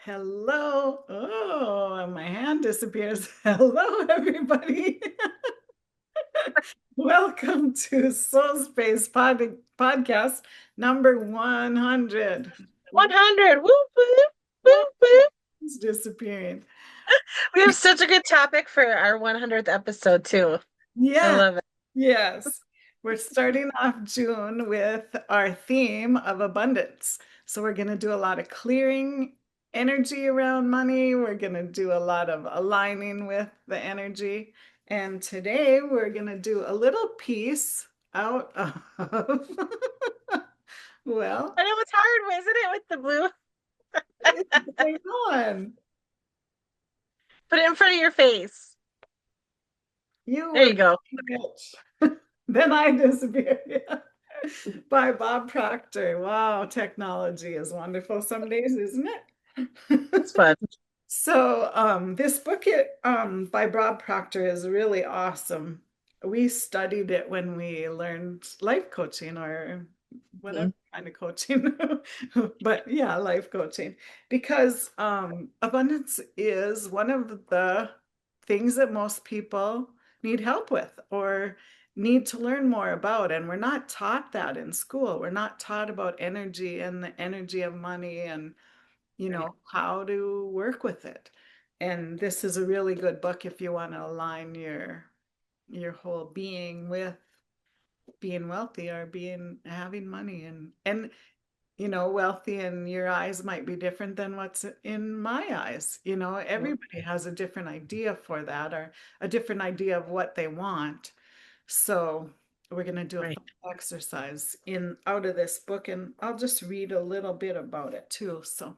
Hello. Oh, and my hand disappears. Hello, everybody. Welcome to SoulSpace podcast number 100. 100. Whoop, whoop, whoop, whoop. It's disappearing. We have such a good topic for our 100th episode, too. I Yeah, love it. yes. We're starting off June with our theme of abundance. So we're going to do a lot of clearing energy around money. We're going to do a lot of aligning with the energy. And today we're going to do a little piece out of, well, I know it's hard, isn't it, with the blue? it's going on. Put it in front of your face. You There were you go. rich. Then I disappear. Yeah. By Bob Proctor. Wow, technology is wonderful some days, isn't it? It's fun. So, this book by Bob Proctor is really awesome. We studied it when we learned life coaching or whatever Mhm. kind of coaching, but yeah, life coaching, because abundance is one of the things that most people need help with or need to learn more about. And we're not taught that in school. We're not taught about energy and the energy of money and Right. how to work with it. And this is a really good book if you want to align your whole being with being wealthy or being having money and wealthy in your eyes might be different than what's in my eyes. Mhm. Everybody has a different idea for that or a different idea of what they want. So we're going to do a Right. fun exercise in out of this book, and I'll just read a little bit about it too. So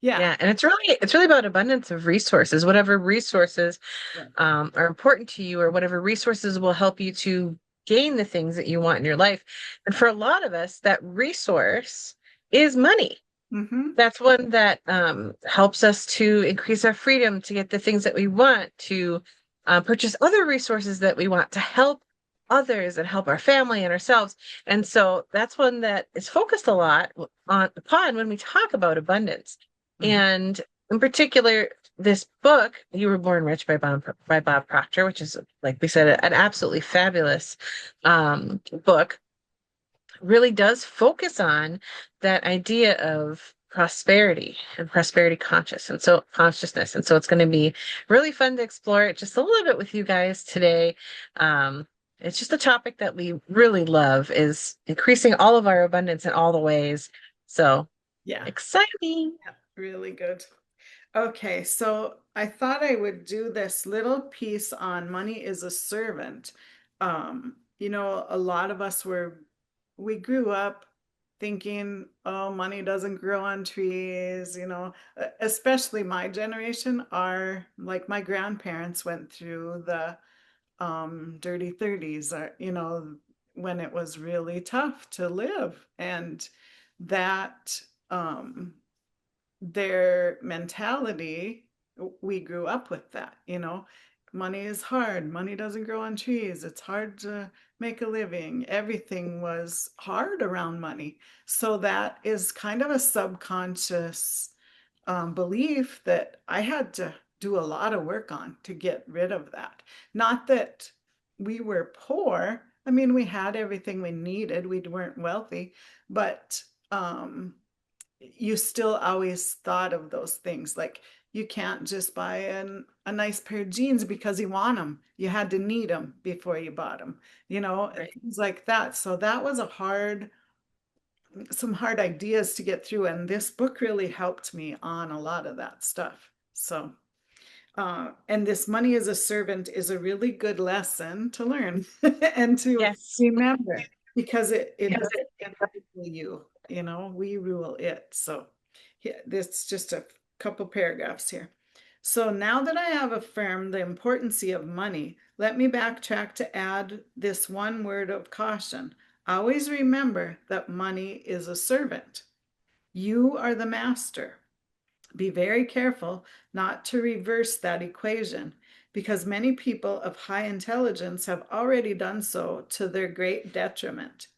yeah. Yeah, and it's really about abundance of resources. Whatever resources Right. are important to you, or whatever resources will help you to gain the things that you want in your life. And for a lot of us, that resource is money. Mm-hmm. That's one that helps us to increase our freedom to get the things that we want, to purchase other resources that we want, to help others and help our family and ourselves. And so that's one that is focused a lot upon when we talk about abundance. Mm-hmm. And in particular, this book, You Were Born Rich by Bob Proctor, which is, like we said, an absolutely fabulous book, really does focus on that idea of prosperity and prosperity consciousness. And so it's going to be really fun to explore it just a little bit with you guys today. Um, it's just a topic that we really love, is increasing all of our abundance in all the ways. So Yeah. exciting. Yeah. Really good. Okay, so I thought I would do this little piece on money is a servant. A lot of us we grew up thinking, oh, money doesn't grow on trees, especially my generation, like my grandparents went through the dirty 30s, when it was really tough to live. And that their mentality, we grew up with that, money is hard, money doesn't grow on trees, it's hard to make a living, everything was hard around money. So that is kind of a subconscious belief that I had to do a lot of work on to get rid of that. Not that we were poor, I mean, we had everything we needed, we weren't wealthy, but you still always thought of those things. Like you can't just buy a nice pair of jeans because you want them. You had to need them before you bought them, Right. things like that. So that was some hard ideas to get through. And this book really helped me on a lot of that stuff. So, and this money as a servant is a really good lesson to learn and to Yes. remember because it Yes. doesn't rule you, we rule it. So yeah, this just a couple paragraphs here. So now that I have affirmed the importance of money, let me backtrack to add this one word of caution. Always remember that money is a servant. You are the master. Be very careful not to reverse that equation because many people of high intelligence have already done so to their great detriment.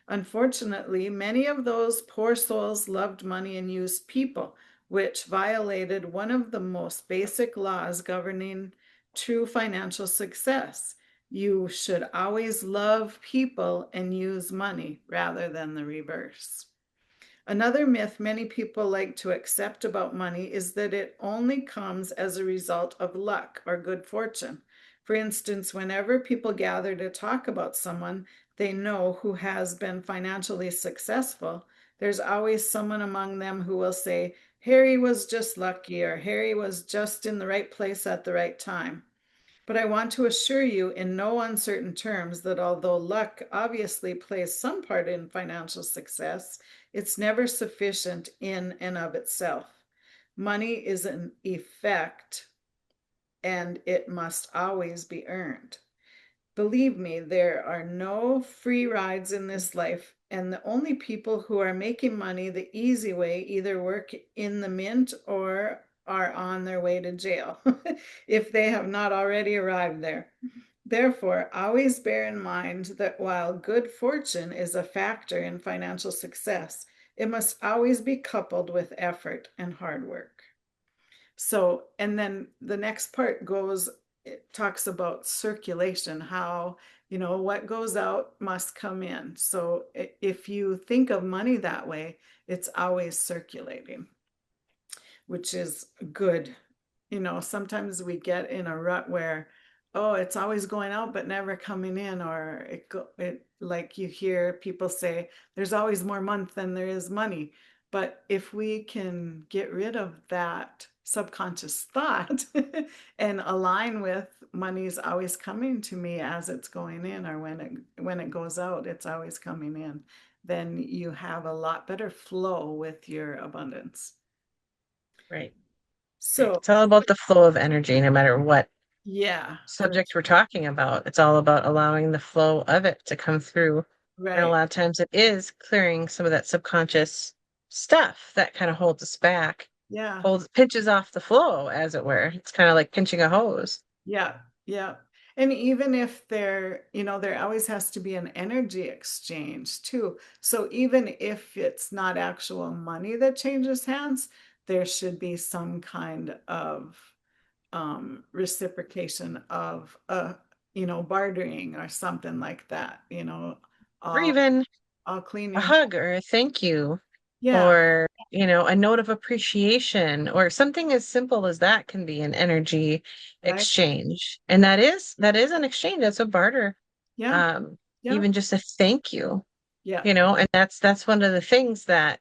Unfortunately, many of those poor souls loved money and used people, which violated one of the most basic laws governing true financial success. You should always love people and use money rather than the reverse. Another myth many people like to accept about money is that it only comes as a result of luck or good fortune. For instance, whenever people gather to talk about someone they know who has been financially successful, there's always someone among them who will say, Harry was just lucky, or Harry was just in the right place at the right time. But I want to assure you in no uncertain terms that although luck obviously plays some part in financial success, it's never sufficient in and of itself. Money is an effect and it must always be earned. Believe me, there are no free rides in this life, and the only people who are making money the easy way either work in the mint or are on their way to jail if they have not already arrived there. Therefore, always bear in mind that while good fortune is a factor in financial success, it must always be coupled with effort and hard work. So, and then the next part goes, it talks about circulation, how, what goes out must come in. So if you think of money that way, it's always circulating, which is good. Sometimes we get in a rut where, oh, it's always going out but never coming in, or it like you hear people say, there's always more month than there is money. But if we can get rid of that subconscious thought and align with money's always coming to me as it's going in, or when it goes out, it's always coming in, then you have a lot better flow with your abundance. Right. Right. So It's all about the flow of energy, no matter what yeah, subject we're talking about. It's all about allowing the flow of it to come through. And a right. lot of times it is clearing some of that subconscious stuff that kind of holds us back, Yeah. pinches off the flow, as it were. It's kind of like pinching a hose. Yeah. Yeah. And even if there always has to be an energy exchange too. So even if it's not actual money that changes hands, there should be some kind of reciprocation of bartering or something like that. Or I'll even I'll clean a your hug or a thank you, yeah, or, a note of appreciation, or something as simple as that can be an energy right? exchange. And that is an exchange. That's a barter. Yeah. Um, Yeah. Even just a thank you. Yeah. And that's one of the things that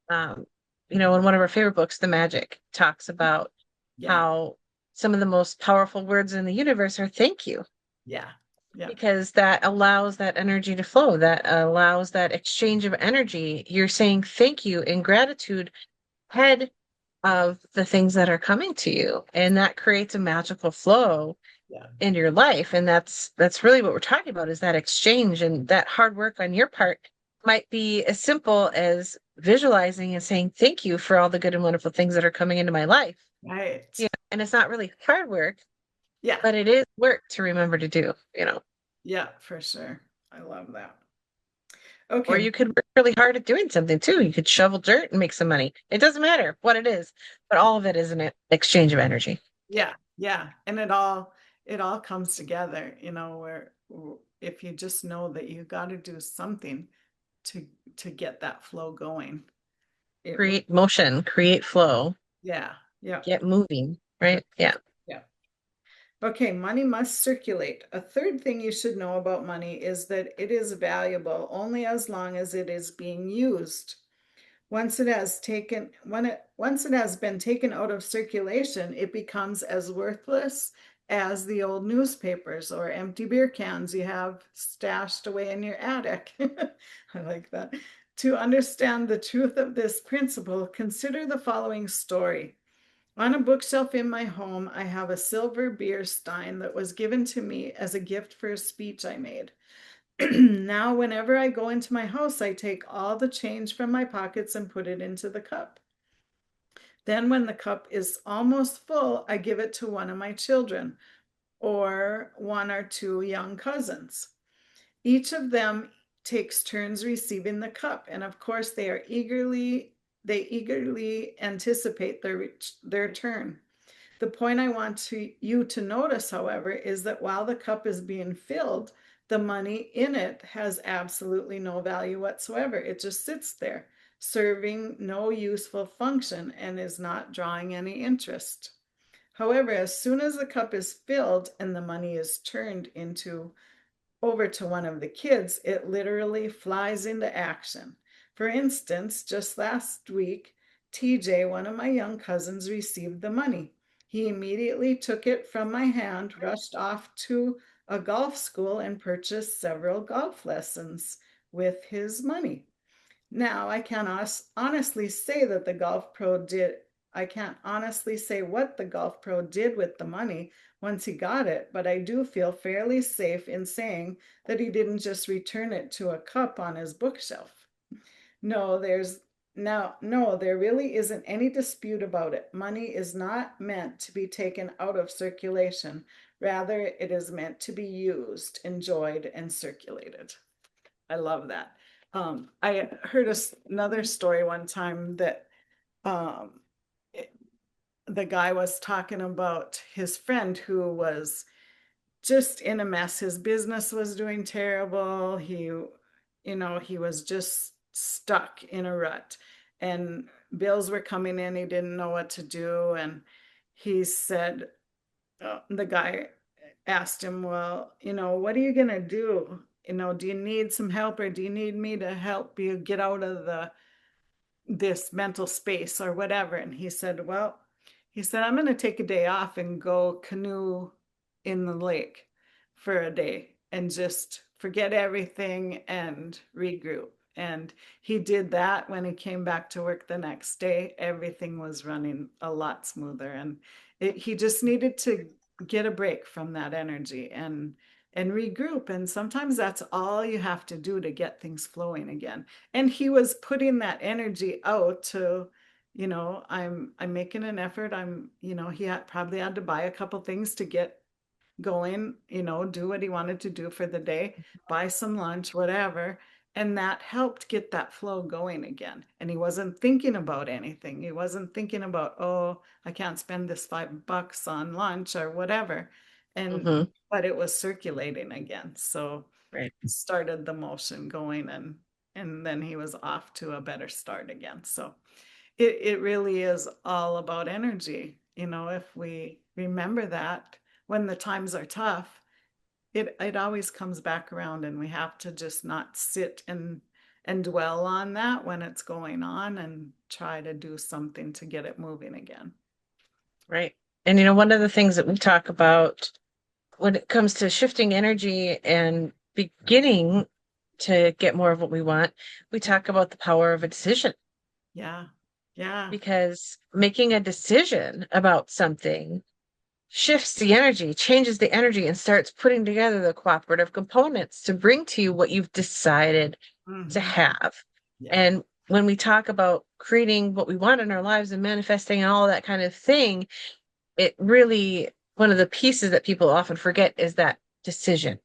um in one of our favorite books, The Magic, talks about Yeah. how some of the most powerful words in the universe are thank you, Yeah. Yeah. because that allows that energy to flow, that allows that exchange of energy. You're saying thank you in gratitude head of the things that are coming to you, and that creates a magical flow Yeah. in your life. And that's really what we're talking about, is that exchange. And that hard work on your part might be as simple as visualizing and saying thank you for all the good and wonderful things that are coming into my life. Right. Yeah, and it's not really hard work, Yeah. but it is work to remember to do. Yeah, for sure. I love that. Or Okay. you could work really hard at doing something too. You could shovel dirt and make some money. It doesn't matter what it is, but all of it is an exchange of energy. Yeah. Yeah. And it all comes together, where if you just know that you got to do something to to get that flow going, it will. Create motion, create flow, Yeah. Yeah. get moving, right? Yeah. Yeah. Okay, money must circulate. A third thing you should know about money is that it is valuable only as long as it is being used. Once it has been taken out of circulation, it becomes as worthless as the old newspapers or empty beer cans you have stashed away in your attic. I like that. To understand the truth of this principle, consider the following story. On a bookshelf in my home, I have a silver beer stein that was given to me as a gift for a speech I made. Now, whenever I go into my house, I take all the change from my pockets and put it into the cup. Then, when the cup is almost full, I give it to one of my children or one or two young cousins. Each of them takes turns receiving the cup, and of course, they eagerly anticipate their turn. The point I want you to notice, however, is that while the cup is being filled, the money in it has absolutely no value whatsoever. It just sits there, serving no useful function and is not drawing any interest. However, as soon as the cup is filled and the money is turned into over to one of the kids, it literally flies into action. For instance, just last week, TJ, one of my young cousins, received the money. He immediately took it from my hand, rushed off to a golf school, and purchased several golf lessons with his money. Now, I can't honestly say that the golf pro did, I can't honestly say what the golf pro did with the money once he got it, but I do feel fairly safe in saying that he didn't just return it to a cup on his bookshelf. No, there's no, there really isn't any dispute about it. Money is not meant to be taken out of circulation. Rather, it is meant to be used, enjoyed, and circulated. I love that. I heard another story one time that um, it- the guy was talking about his friend who was just in a mess. His business was doing terrible. He was just stuck in a rut, and bills were coming in. He didn't know what to do, and he said, the guy asked him, well, what are you going to do? Do you need some help, or do you need me to help you get out of this mental space or whatever? And he said, well, I'm going to take a day off and go canoe in the lake for a day and just forget everything and regroup. And he did that. When he came back to work the next day, everything was running a lot smoother. And he just needed to get a break from that energy and regroup. And sometimes that's all you have to do to get things flowing again. And he was putting that energy out to, I'm making an effort. He probably had to buy a couple things to get going, do what he wanted to do for the day, buy some lunch, whatever. And that helped get that flow going again. And he wasn't thinking about anything. He wasn't thinking about, oh, I can't spend this $5 on lunch or whatever. And Hmm. but it was circulating again. So Right. started the motion going, and then he was off to a better start again. So it really is all about energy. If we remember that when the times are tough, it always comes back around, and we have to just not sit and dwell on that when it's going on, and try to do something to get it moving again. Right. And one of the things that we talk about when it comes to shifting energy and beginning to get more of what we want, we talk about the power of a decision, Yeah. Yeah. because making a decision about something shifts the energy, changes the energy, and starts putting together the cooperative components to bring to you what you've decided to Hmm. have. Yeah. And when we talk about creating what we want in our lives and manifesting and all that kind of thing, it really, one of the pieces that people often forget is that decision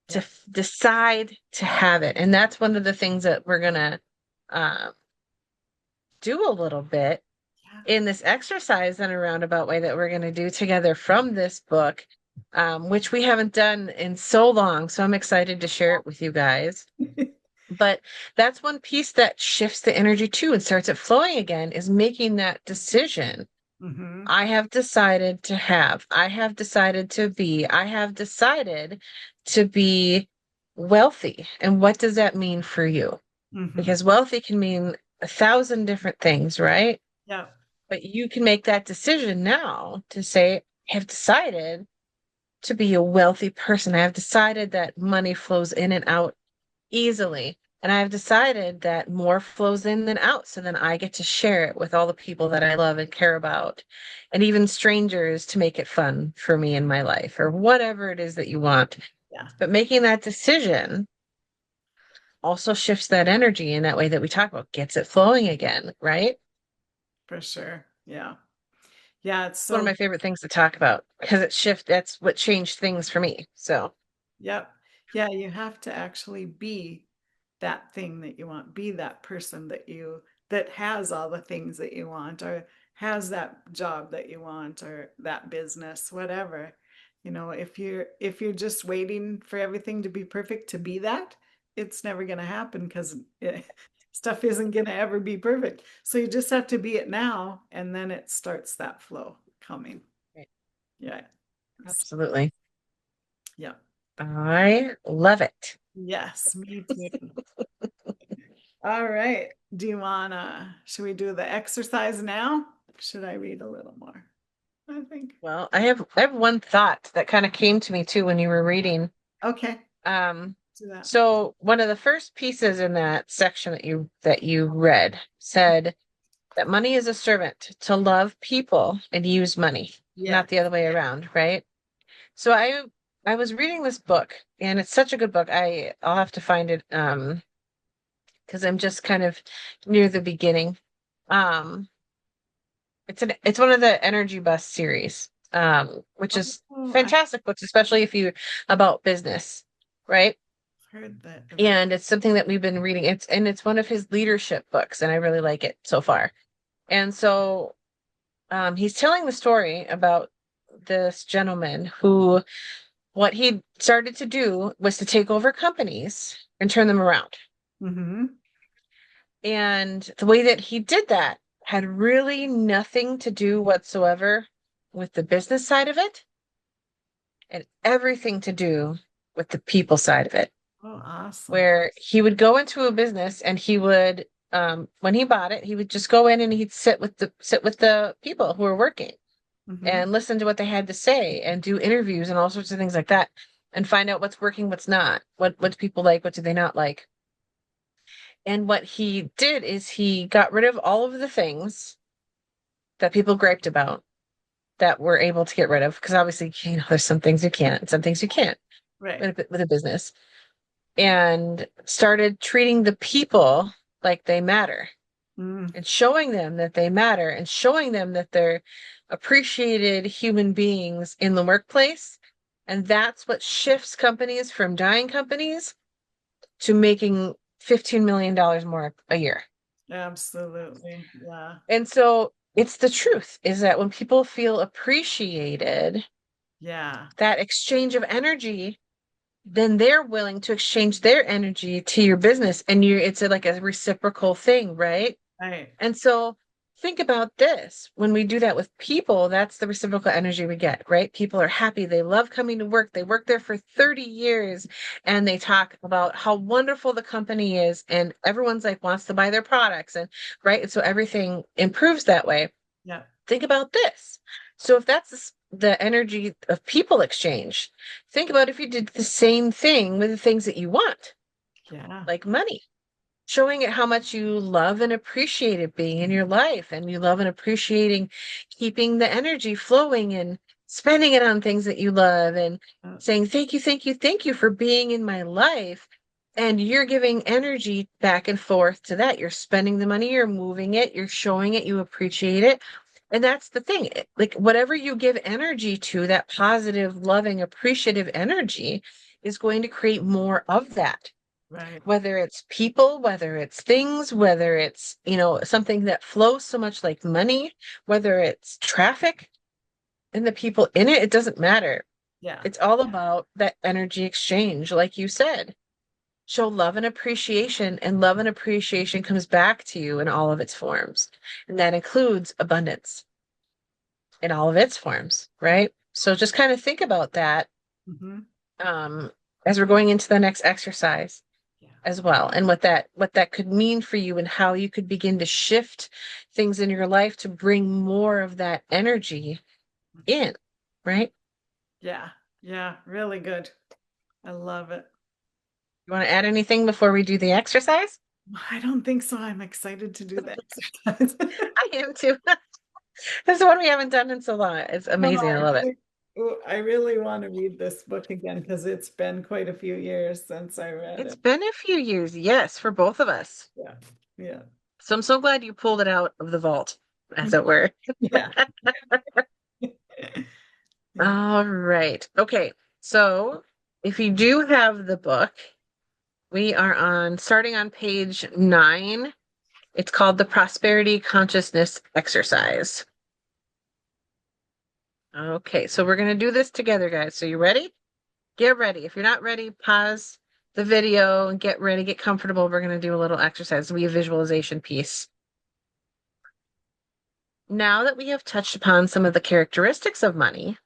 to Yeah. decide to have it. And that's one of the things that we're going to uh, do a little bit in this exercise in a roundabout way that we're going to do together from this book, which we haven't done in so long. So I'm excited to share it with you guys. Yeah. But that's one piece that shifts the energy too and starts it flowing again, is making that decision. Hmm. I have decided to have, I have decided to be, I have decided to be wealthy. And what does that mean for you? Hmm. Because wealthy can mean 1,000 different things, right? Yeah. But you can make that decision now to say, I have decided to be a wealthy person. I have decided that money flows in and out easily. And I've decided that more flows in than out. So then I get to share it with all the people that I love and care about, and even strangers, to make it fun for me in my life, or whatever it is that you want. Yeah. But making that decision also shifts that energy in that way that we talk about, gets it flowing again, right? For sure. Yeah. Yeah. It's One of so, my favorite things to talk about, because that's what changed things for me. So, yep. Yeah. You have to actually be that thing that you want, be that person that you that has all the things that you want, or has that job that you want, or that business, whatever. You know, if you're just waiting for everything to be perfect to be that, it's never going to happen because stuff isn't going to ever be perfect. So you just have to be it now, and then it starts that flow coming. Right. Yeah. Absolutely. Yeah. I love it. Yes, me too. All right. Should we do the exercise now? Should I read a little more? I think. Well, I have one thought that kind of came to me too when you were reading. Okay. Um, Do that. so one of the first pieces in that section that you read said that money is a servant to love people and use money, Yeah. not the other way around, right? So I was reading this book and it's such a good book. I'll have to find it because I'm just kind of near the beginning. Um it's one of the Energy Bus series, which is Oh, I've fantastic books, especially if you about business, right? heard that. And it's something that we've been reading. It's one of his leadership books, and I really like it so far. And so he's telling the story about this gentleman who what he started to do was to take over companies and turn them around. Mm-hmm. And the way that he did that had really nothing to do whatsoever with the business side of it and everything to do with the people side of it, Oh, awesome. where he would go into a business and he would when he bought it, he would just go in and he'd sit with the people who were working Mm-hmm. and listen to what they had to say and do interviews and all sorts of things like that and find out what's working, what's not, what do people like, what do they not like. And what he did is he got rid of all of the things that people griped about that we're able to get rid of. Because obviously, there's some things you can't, and some things you can't Right. with a business. And started treating the people like they matter Mm. and showing them that they matter and showing them that they're appreciated human beings in the workplace. And that's what shifts companies from dying companies to making $15 million more a year. Absolutely. Yeah. And so it's the truth is that when people feel appreciated, Yeah. that exchange of energy, then they're willing to exchange their energy to your business and it's like a reciprocal thing, right? Right. And so think about this. When we do that with people, that's the reciprocal energy we get, right? People are happy. They love coming to work. They work there for 30 years and they talk about how wonderful the company is. And everyone's like wants to buy their products. And right. And so everything improves that way. Yeah. Think about this. So if that's the energy of people exchange, think about if you did the same thing with the things that you want, Yeah. like money, showing it how much you love and appreciate it being in your life and you love and appreciating keeping the energy flowing and spending it on things that you love and Uh, saying thank you, thank you, thank you for being in my life. And you're giving energy back and forth to that. You're spending the money, you're moving it, you're showing it, you appreciate it. And that's the thing. Like whatever you give energy to, that positive, loving, appreciative energy is going to create more of that, right. whether it's people, whether it's things, whether it's, something that flows so much like money, whether it's traffic and the people in it, it doesn't matter. Yeah. It's all about that energy exchange, like you said. Show love and love and appreciation comes back to you in all of its forms. And that includes abundance in all of its forms, right? So just kind of think about that Mm-hmm. um, as we're going into the next exercise Yeah. as well, and what that could mean for you and how you could begin to shift things in your life to bring more of that energy in, right? Yeah. Yeah. Really good. I love it. You want to add anything before we do the exercise? I don't think so. I'm excited to do the exercise. I am too. This is one we haven't done in so long. It's No, amazing. I love it. I really want to read this book again because it's been quite a few years since I read It's it. been a few years, yes, for both of us. Yeah. Yeah. So I'm so glad you pulled it out of the vault, as it were. Yeah. Yeah. All right. Okay. So if you do have the book, we are starting on page 9. It's called the Prosperity Consciousness Exercise. Okay, so we're going to do this together, guys. So you ready? Get ready. If you're not ready, pause the video and get ready, get comfortable. We're going to do a little exercise. It'll be a visualization piece. Now that we have touched upon some of the characteristics of money,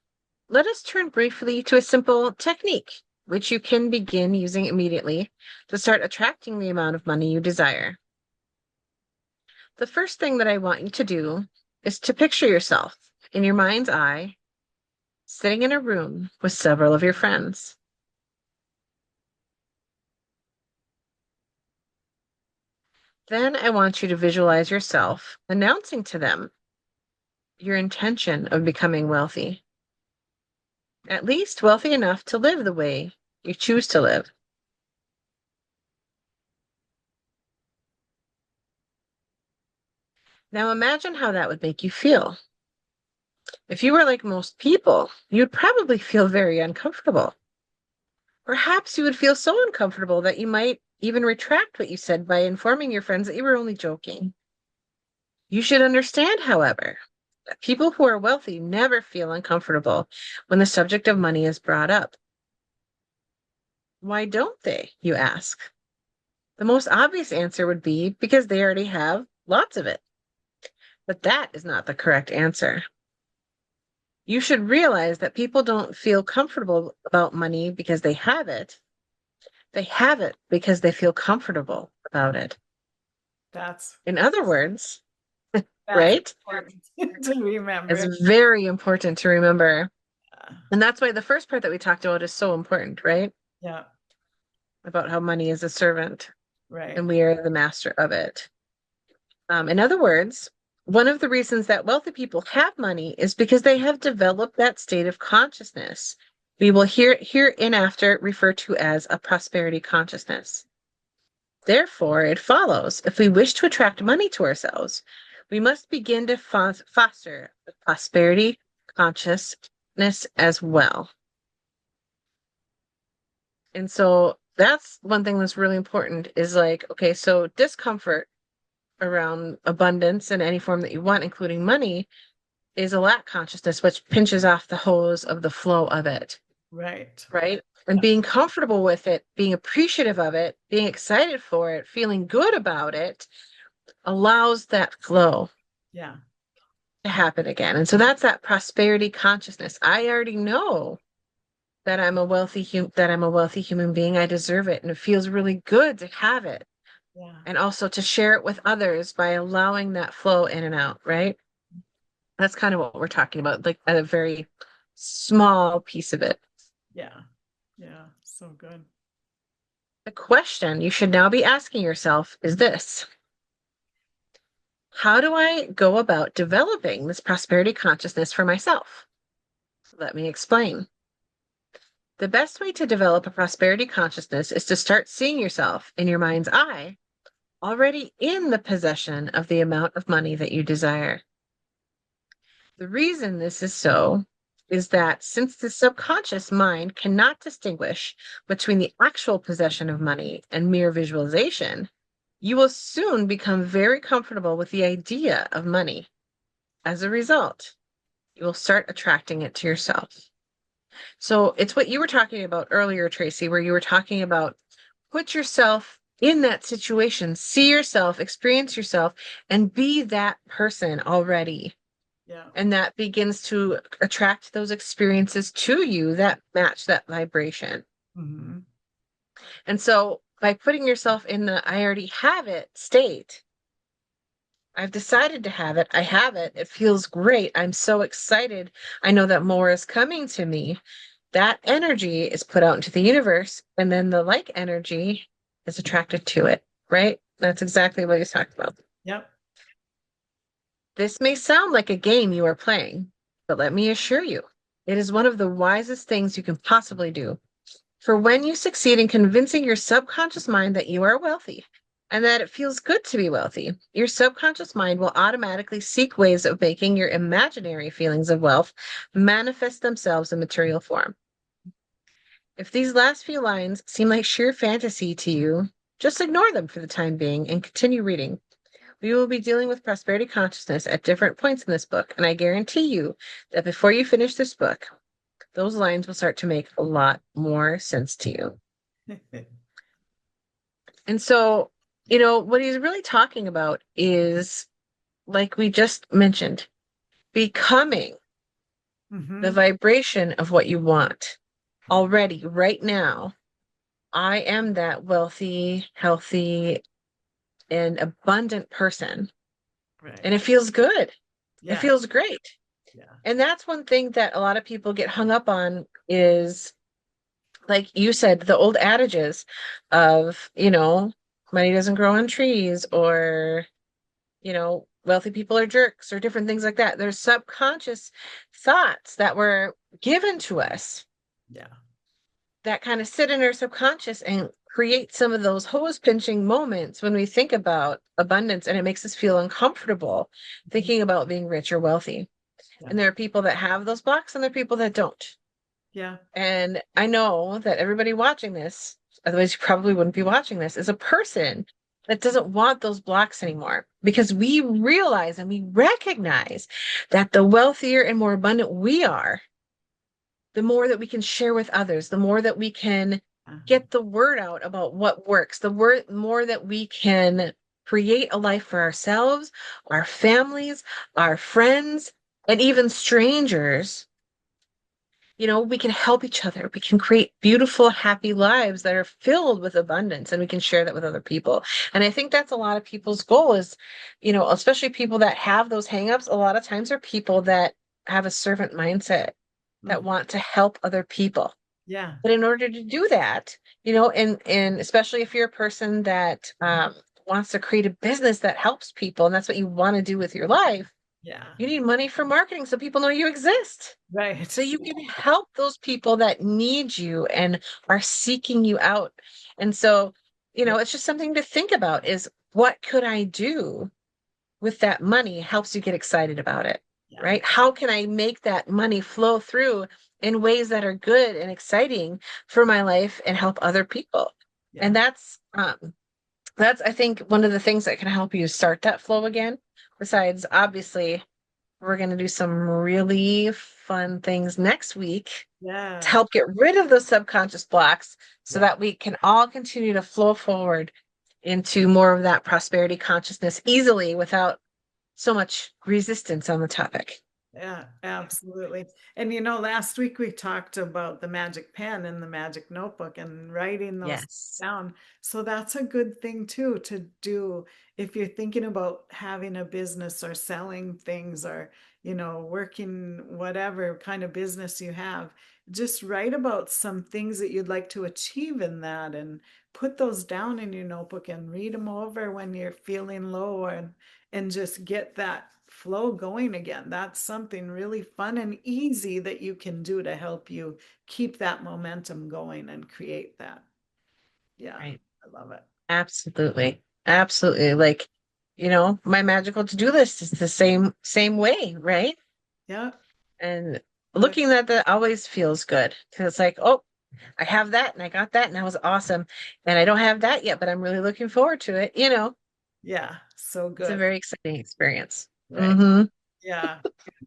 let us turn briefly to a simple technique, which you can begin using immediately to start attracting the amount of money you desire. The first thing that I want you to do is to picture yourself in your mind's eye, sitting in a room with several of your friends. Then I want you to visualize yourself announcing to them your intention of becoming wealthy, at least wealthy enough to live the way you choose to live. Now imagine how that would make you feel. If you were like most people, you'd probably feel very uncomfortable. Perhaps you would feel so uncomfortable that you might even retract what you said by informing your friends that you were only joking. You should understand, however, that people who are wealthy never feel uncomfortable when the subject of money is brought up. Why don't they, you ask? The most obvious answer would be because they already have lots of it. But that is not the correct answer. You should realize that people don't feel comfortable about money because they have it. They have it because they feel comfortable about it. That's In other words, that's right? important to It's remember. very important to remember. Yeah. And that's why the first part that we talked about is so important, right? Yeah. About how money is a servant Right. and we are the master of it. In other words, one of the reasons that wealthy people have money is because they have developed that state of consciousness. We will hereinafter refer to as a prosperity consciousness. Therefore, it follows if we wish to attract money to ourselves, we must begin to foster the prosperity consciousness as well. And so that's one thing that's really important is like, okay, so discomfort around abundance in any form that you want, including money, is a lack consciousness, which pinches off the hose of the flow of it, Right. right? And being comfortable with it, being appreciative of it, being excited for it, feeling good about it allows that flow Yeah. to happen again. And so that's that prosperity consciousness. I already know that I'm a wealthy human being. I deserve it, and it feels really good to have it, Yeah. and also to share it with others by allowing that flow in and out, right? That's kind of what we're talking about, like a very small piece of it. Yeah. Yeah. So good. The question you should now be asking yourself is this: how do I go about developing this prosperity consciousness for myself? Let me explain. The best way to develop a prosperity consciousness is to start seeing yourself in your mind's eye already in the possession of the amount of money that you desire. The reason this is so is that since the subconscious mind cannot distinguish between the actual possession of money and mere visualization, you will soon become very comfortable with the idea of money. As a result, you will start attracting it to yourself. So it's what you were talking about earlier, Tracy, where you were talking about put yourself in that situation, see yourself, experience yourself, and be that person already. Yeah. And that begins to attract those experiences to you that match that vibration. Hmm. And so by putting yourself in the I already have it state, I've decided to have it. I have it. It feels great. I'm so excited. I know that more is coming to me. That energy is put out into the universe, and then the like energy is attracted to it, right? That's exactly what he's talking about. Yep. This may sound like a game you are playing, but let me assure you, it is one of the wisest things you can possibly do. For when you succeed in convincing your subconscious mind that you are wealthy and that it feels good to be wealthy, your subconscious mind will automatically seek ways of making your imaginary feelings of wealth manifest themselves in material form. If these last few lines seem like sheer fantasy to you, just ignore them for the time being and continue reading. We will be dealing with prosperity consciousness at different points in this book, and I guarantee you that before you finish this book, those lines will start to make a lot more sense to you. And so, what he's really talking about is, like we just mentioned, becoming the Hmm. vibration of what you want already, right now. I am that wealthy, healthy, and abundant person. And Right. it feels good. It Yeah. feels great. Yeah. And that's one thing that a lot of people get hung up on is, like you said, the old adages of, money doesn't grow on trees, or, wealthy people are jerks, or different things like that. There's subconscious thoughts that were given to us Yeah. that kind of sit in our subconscious and create some of those hose pinching moments when we think about abundance, and it makes us feel uncomfortable Mhm. thinking about being rich or wealthy. Yeah. And there are people that have those blocks and there are people that don't. Yeah. And I know that everybody watching this, otherwise you probably wouldn't be watching this, is a person that doesn't want those blocks anymore, because we realize and we recognize that the wealthier and more abundant we are, the more that we can share with others, the more that we can Uh-huh. get the word out about what works, more that we can create a life for ourselves, our families, our friends, and even strangers. We can help each other. We can create beautiful, happy lives that are filled with abundance, and we can share that with other people. And I think that's a lot of people's goal is, especially people that have those hangups, a lot of times are people that have a servant mindset, that Mhm. want to help other people. Yeah. But in order to do that, and especially if you're a person that wants to create a business that helps people, and that's what you want to do with your life, Yeah. you need money for marketing so people know you exist. So Right. you can help those people that need you and are seeking you out. And so, Yeah. it's just something to think about is, what could I do with that money? Helps you get excited about it, Yeah. right? How can I make that money flow through in ways that are good and exciting for my life and help other people? And Yeah. that's I think one of the things that can help you start that flow again. Besides, obviously, we're going to do some really fun things next week to Yeah. help get rid of those subconscious blocks so Yeah. that we can all continue to flow forward into more of that prosperity consciousness easily without so much resistance on the topic. Yeah, absolutely. And last week we talked about the magic pen and the magic notebook and writing those Yes. down. So that's a good thing too to do if you're thinking about having a business or selling things or, working whatever kind of business you have. Just write about some things that you'd like to achieve in that and put those down in your notebook and read them over when you're feeling low and just get that flow going again. That's something really fun and easy that you can do to help you keep that momentum going and create that. Yeah, Right. I love it. Absolutely. Absolutely. Like, my magical to-do list is the same way, right? Yeah, And that, looking at that always feels good because it's like, oh, I have that and I got that and that was awesome. And I don't have that yet, but I'm really looking forward to it. yeah, so It's a good. very exciting experience. Right. Hmm. Yeah,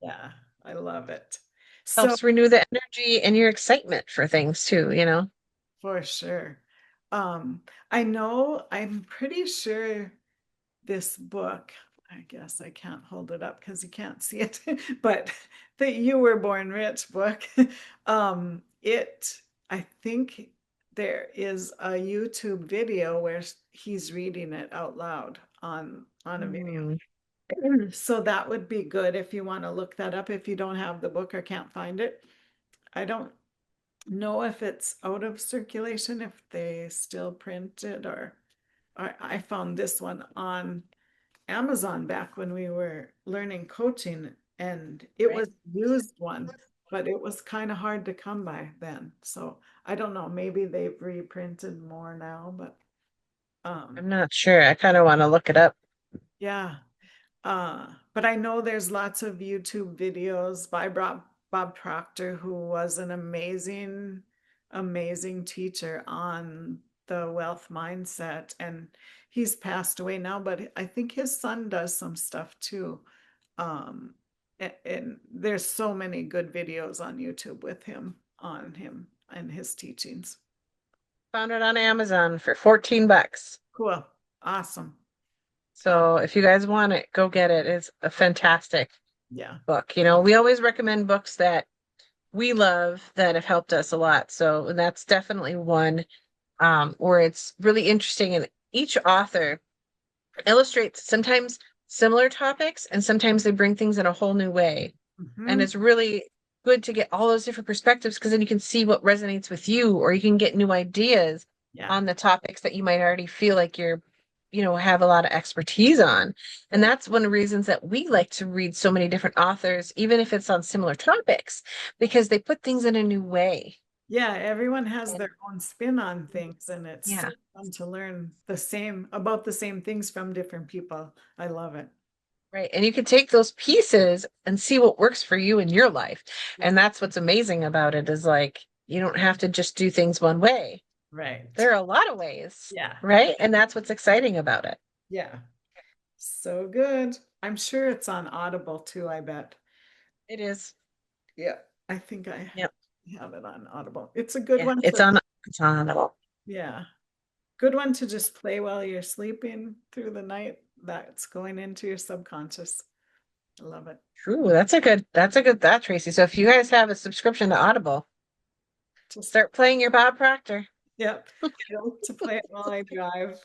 yeah, I love it. So Helps renew the energy and your excitement for things too. for sure. Um, I'm pretty sure this book, I guess I can't hold it up because you can't see it, but the You Were Born Rich book, I think there is a YouTube video where he's reading it out loud on a video. Mm, So that would be good if you want to look that up if you don't have the book or can't find it. I don't know if it's out of circulation, if they still print it or I found this one on Amazon back when we were learning coaching, and it right. was used one, but it was kind of hard to come by then. So I don't know, maybe they've reprinted more now, but I'm um not sure. I kind of want to look it up. yeah. But I know there's lots of YouTube videos by Bob Proctor, who was an amazing, amazing teacher on the wealth mindset, and he's passed away now, but I think his son does some stuff too. Um, and there's so many good videos on YouTube with him on him and his teachings. Found it on Amazon for $14. Cool. Awesome. So if you guys want it, go get it. It's a fantastic Yeah. book. You know, we always recommend books that we love that have helped us a lot. So that's definitely one where it's really interesting. And each author illustrates sometimes similar topics, and sometimes they bring things in a whole new way. And Hmm. it's really good to get all those different perspectives because then you can see what resonates with you, or you can get new ideas Yeah. on the topics that you might already feel like have a lot of expertise on. And Right. that's one of the reasons that we like to read so many different authors, even if it's on similar topics, because they put things in a new way. Yeah, everyone has And their own spin on things, and it's so yeah, fun to learn the same things from different people. I love it. right. And you can take those pieces and see what works for you in your life. And that's what's amazing about it is like you don't have to just do things one way. Right. There are a lot of ways, Yeah. right? And that's what's exciting about it. Yeah. So good. I'm sure it's on Audible too, I bet. It is. Yeah. I think I Yep. have it on Audible. It's a good Yeah. one It's to, on Audible. yeah, good one to just play while you're sleeping through the night. That's going into your subconscious. I love it. True. That's a good thought, Tracy. So if you guys have a subscription to Audible, Just, start playing your Bob Proctor. yep. To play it while I drive.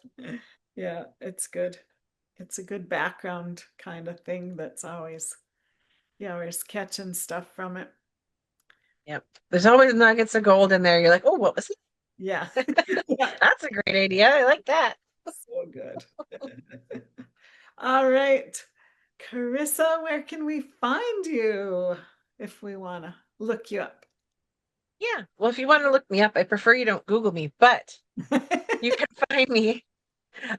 Yeah, it's good. It's a good background kind of thing that's always, yeah, always catching stuff from it. Yep. There's always nuggets of gold in there. You're like, oh, what was Yeah. it? Yeah. That's a great idea. I like that. So good. All right. Carissa, where can we find you if we want to look you up? Yeah. Well, if you want to look me up, I prefer you don't Google me, but you can find me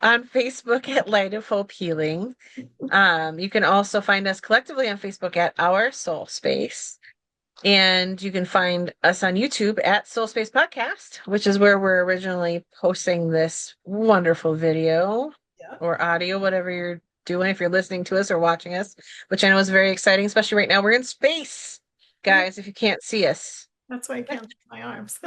on Facebook at Light of Hope Healing. You can also find us collectively on Facebook at Our Soul Space. And you can find us on YouTube at SoulSpace Podcast, which is where we're originally posting this wonderful video Yeah. or audio, whatever you're doing, if you're listening to us or watching us, which I know is very exciting, especially right now. We're in space, Yeah. guys, if you can't see us. That's why I can't see my arms.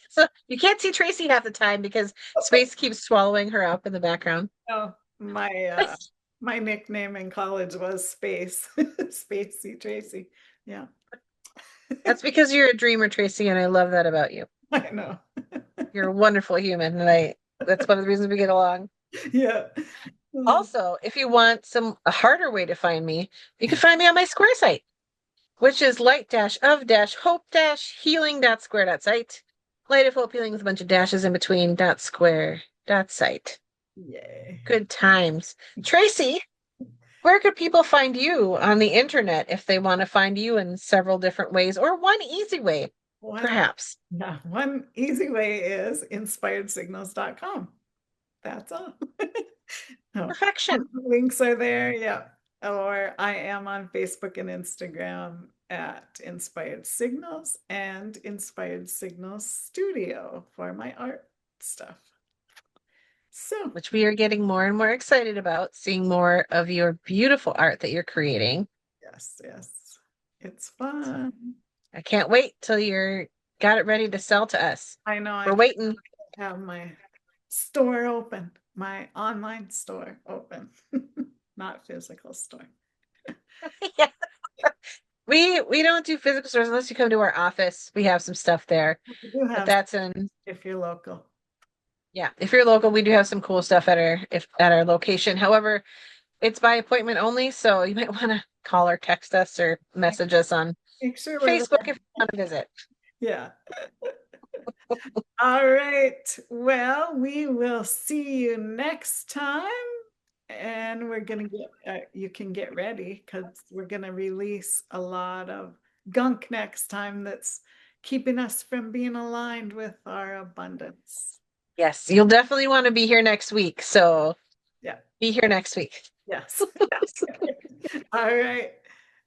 So you can't see Tracy half the time because space keeps swallowing her up in the background. Oh, my nickname in college was Space. Spacey Tracy. Yeah, That's because you're a dreamer, Tracy, and I love that about you. I know. You're a wonderful human, and that's one of the reasons we get along. Yeah. Also, if you want a harder way to find me, you can find me on my Square site, which is light-of-hope-healing.square.site. Light of Hope Healing with a bunch of dashes in between .square.site. Yay. Good times. Tracy, where could people find you on the internet if they want to find you in several different ways or one easy way, One, perhaps? yeah, one easy way is inspiredsignals.com. That's all. No, Perfection. links are there. Yeah. Or I am on Facebook and Instagram at Inspired Signals and Inspired Signals Studio for my art stuff. So, Which we are getting more and more excited about, seeing more of your beautiful art that you're creating. yes, yes, it's fun. I can't wait till you're got it ready to sell to us. I know I We're can't waiting. have my store open, my online store open, not physical store. Yeah. We don't do physical stores unless you come to our office. We have some stuff there. We do But have that's in if you're local. yeah. If you're local, we do have some cool stuff at our location. However, it's by appointment only, so you might want to call or text us or message us on Make sure we're Facebook there. if you want to visit. Yeah. All right. Well, we will see you next time. And we're going to you can get ready because we're going to release a lot of gunk next time that's keeping us from being aligned with our abundance. Yes, you'll definitely want to be here next week. So Yeah. be here next week. Yes. All right.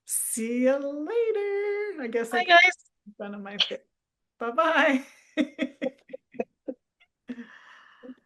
See you later. I guess I Bye, can guys. in front of my face. Bye bye.